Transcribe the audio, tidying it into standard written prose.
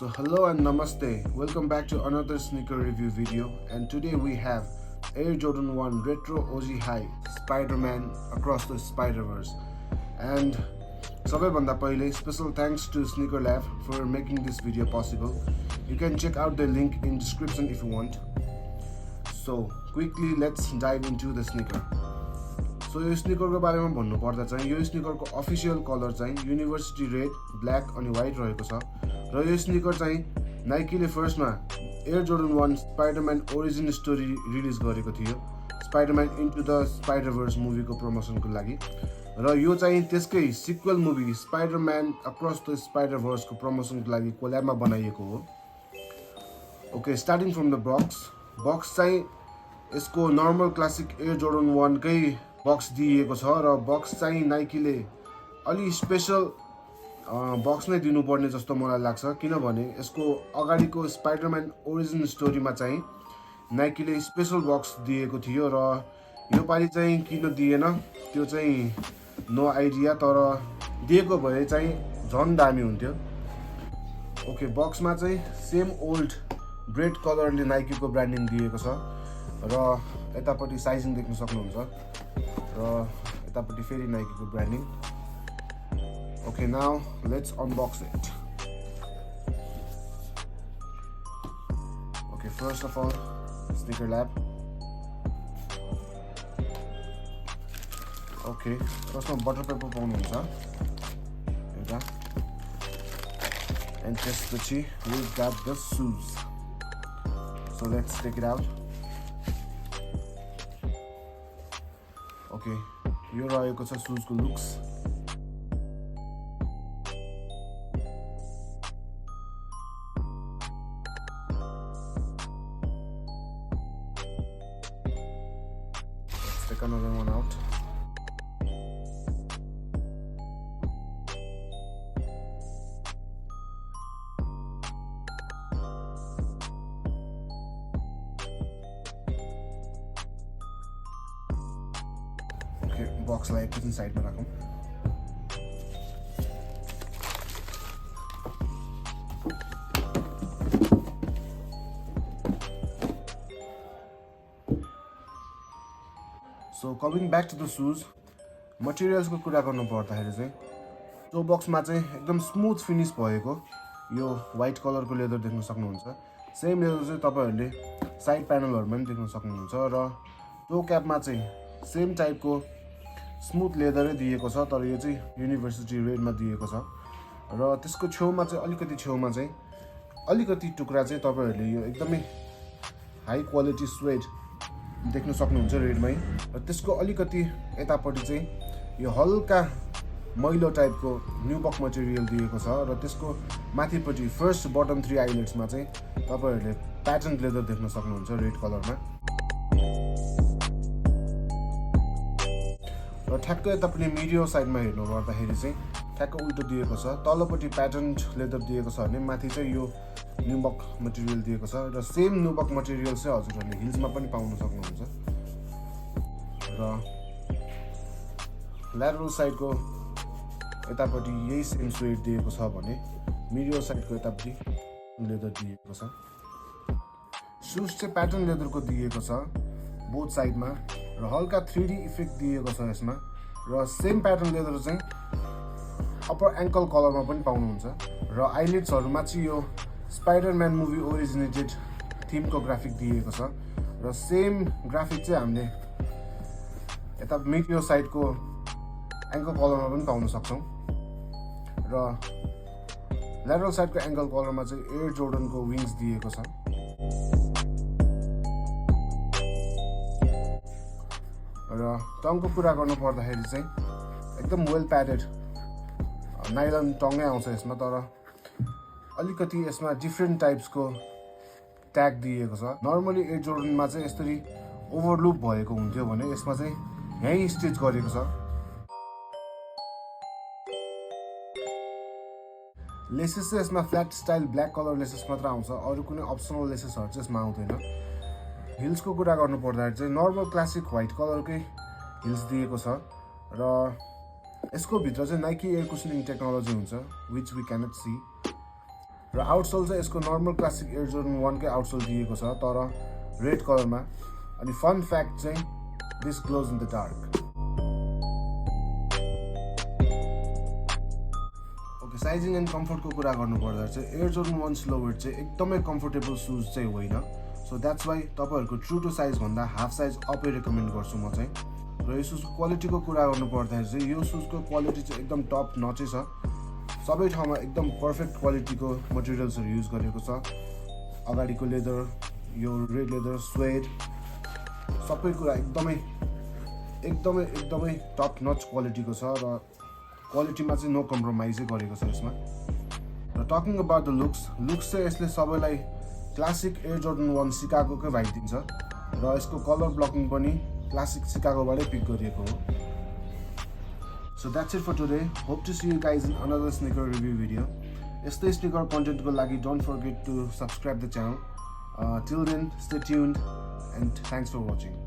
So hello and namaste, welcome back to another sneaker review video, and today we have Air Jordan 1 Retro OG High Spiderman Across the Spider-Verse. And सबैभन्दा पहिले special thanks to Sneaker Lab for making this video possible. You can check out the link in description if you want. So quickly let's dive into the sneaker. So यो स्निकरको बारेमा भन्नु पर्दा चाहिँ यो स्निकरको official colour चाहिँ university red, black अनि white रहेको छ र यो स्निकर चाहिँ नाइकीले फर्स्टमा Air Jordan 1 Spiderman origin story release गरेको थियो, स्पाइडरम्यान इन्टु द स्पाइडरभर्स मुभीको प्रमोसनको लागि, र यो चाहिँ त्यसकै sequel movie Spiderman across the स्पाइडरभर्सको प्रमोसनको लागि कोल्याबमा बनाइएको हो। Okay, starting from the box चाहिँ यसको नर्मल क्लासिक एयर जोर्डन 1 कै बक्स दिएको छ र बक्स चाहिँ नाइकीले अलि स्पेशल बक्स नै दिनुपर्ने जस्तो मलाई लाग्छ, किनभने यसको अगाडिको स्पाइडरम्यान ओरिजिन स्टोरीमा चाहिँ नाइकीले स्पेशल बक्स दिएको थियो र यो पालि चाहिँ किन दिएन त्यो चाहिँ नो आइडिया, तर दिएको भए चाहिँ झन् दामी हुन्थ्यो। ओके, बक्समा चाहिँ सेम ओल्ड ब्रेड कलरले नाइकीको ब्रान्डिङ दिएको छ र यतापट्टि साइजिङ देख्न सक्नुहुन्छ र यतापट्टि फेरि नाइकीको branding. Okay, now let's unbox it. Okay, first of all, Sneaker Lab. Okay, त्यसमा बटर पेपर पाउनुहुन्छ एउटा, and त्यसपछि we got the shoes. So let's take it out. Okay, यो रहेको छ सुजको looks. Take another one out. Okay, box लाई एकैछिन साइडमा राखौँ। So coming back to the shoes, materials को कुरा गर्नु पर्दाखेरि चाहिँ त्यो बक्समा चाहिँ एकदम स्मुथ फिनिश भएको यो व्हाइट कलरको लेदर देख्न सक्नुहुन्छ। सेम लेदर चाहिँ तपाईहरुले साइड प्यानलहरुमा पनि देख्न सक्नुहुन्छ र त्यो क्यापमा चाहिँ सेम टाइपको स्मुथ लेदरै दिएको छ, तर यो चाहिँ युनिभर्सिटी रेडमा दिएको छ र त्यसको छेउमा चाहिँ अलिकति टुक्रा चाहिँ तपाईहरुले यो एकदमै हाई क्वालिटी स्वेड देख्न सक्नुहुन्छ रेडमै, र त्यसको अलिकति यतापट्टि चाहिँ यो हल्का मैलो टाइपको न्युबक मटेरियल दिएको छ र त्यसको माथिपट्टि फर्स्ट बटम 3 आइलेट्समा चाहिँ तपाईहरुले प्याटर्न लेदर देख्न सक्नुहुन्छ रेड कलरमा, र ठ्याक्क यतापट्टि मिडियो साइडमा हेर्नु पर्दाखेरि चाहिँ ठ्याक्क उल्टो दिएको छ। तलपट्टि प्याटर्न लेदर दिएको छ भने माथि चाहिँ यो न्युबक मटेरियल दिएको छ र सेम न्युबक मटेरियल चाहिँ हजुरहरूले हिल्समा पनि पाउन सक्नुहुन्छ। र ल्याटरल साइडको यतापट्टि यही सेम स्वेड दिएको छ भने मिडियो साइडको यतापट्टि लेदर दिएको छ। सुज चाहिँ प्याटर्न लेदरको दिएको छ बोथ साइडमा र हल्का 3D इफेक्ट दिएको छ यसमा, र सेम प्याटर्न लेदर चाहिँ अप्पर एङ्कल कलरमा पनि पाउनुहुन्छ र आइलेट्सहरुमा चाहिँ यो स्पाइडरम्यान मुभी ओरिजिनेटेड थिमको ग्राफिक दिएको छ र सेम ग्राफिक चाहिँ हामीले यता मिडियो साइडको एङ्कल कलरमा पनि पाउन सक्छौँ र ल्याटरल साइडको एङ्कल कलरमा चाहिँ एयर जोर्डनको विङ्स दिएको छ र टङको कुरा गर्नु पर्दाखेरि चाहिँ एकदम वेल प्याडेड नाइलन टङै आउँछ यसमा, तर अलिकति यसमा डिफ्रेन्ट टाइप्सको ट्याग दिएको छ। नर्मली एयर जोर्डनमा चाहिँ यसरी ओभरलुप भएको हुन्थ्यो भने यसमा चाहिँ यहीँ स्टिच गरेको छ। लेसेस चाहिँ यसमा flat style black colour laces मात्र आउँछ, अरू कुनै अप्सनल लेसेसहरू चाहिँ यसमा आउँदैन। हिल्सको कुरा गर्नु पर्दाखेरि चाहिँ नर्मल क्लासिक व्हाइट कलरकै हिल्स दिएको छ र यसको भित्र चाहिँ नाइकी एयर कुसनिङ टेक्नोलोजी हुन्छ, विच वी क्यानट सी। र आउटसोल चाहिँ यसको नर्मल क्लासिक एयर जोर्डन 1 कै आउटसोल दिएको छ तर रेड कलरमा अनि फन फ्याक्ट चाहिँ this glows in the dark okay sizing and कम्फर्टको कुरा गर्नुपर्दा चाहिँ एयर जोर्डन 1 स्लोवेट चाहिँ एकदमै कम्फर्टेबल सुज चाहिँ होइन सो द्याट्स वाइ तपाईँहरूको ट्रु टु साइज भन्दा हाफ साइज अपै रेकमेन्ड गर्छु म चाहिँ र यो सुजको क्वालिटीको कुरा गर्नुपर्दाखेरि चाहिँ यो सुजको क्वालिटी चाहिँ एकदम टप नचै छ सबै ठाउँमा एकदम पर्फेक्ट क्वालिटीको मटेरियल्सहरू युज गरेको छ अगाडिको लेदर यो रेड लेदर स्वेड सबै कुरा एकदमै टप नच क्वालिटीको छ र क्वालिटीमा चाहिँ नो कम्प्रोमाइजै गरेको छ यसमा र टकिङ अबाउट द लुक्स चाहिँ यसले सबैलाई क्लासिक एयर जोर्डन 1 सिकागोकै भाइब दिन्छ र यसको कलर ब्लकिङ पनि क्लासिक सिकागोबाटै पिक गरिएको हो So that's it for today. Hope to see you guys in another sneaker review video. Yestay sneaker content ko lagi don't forget to subscribe the channel. Till then, stay tuned and thanks for watching.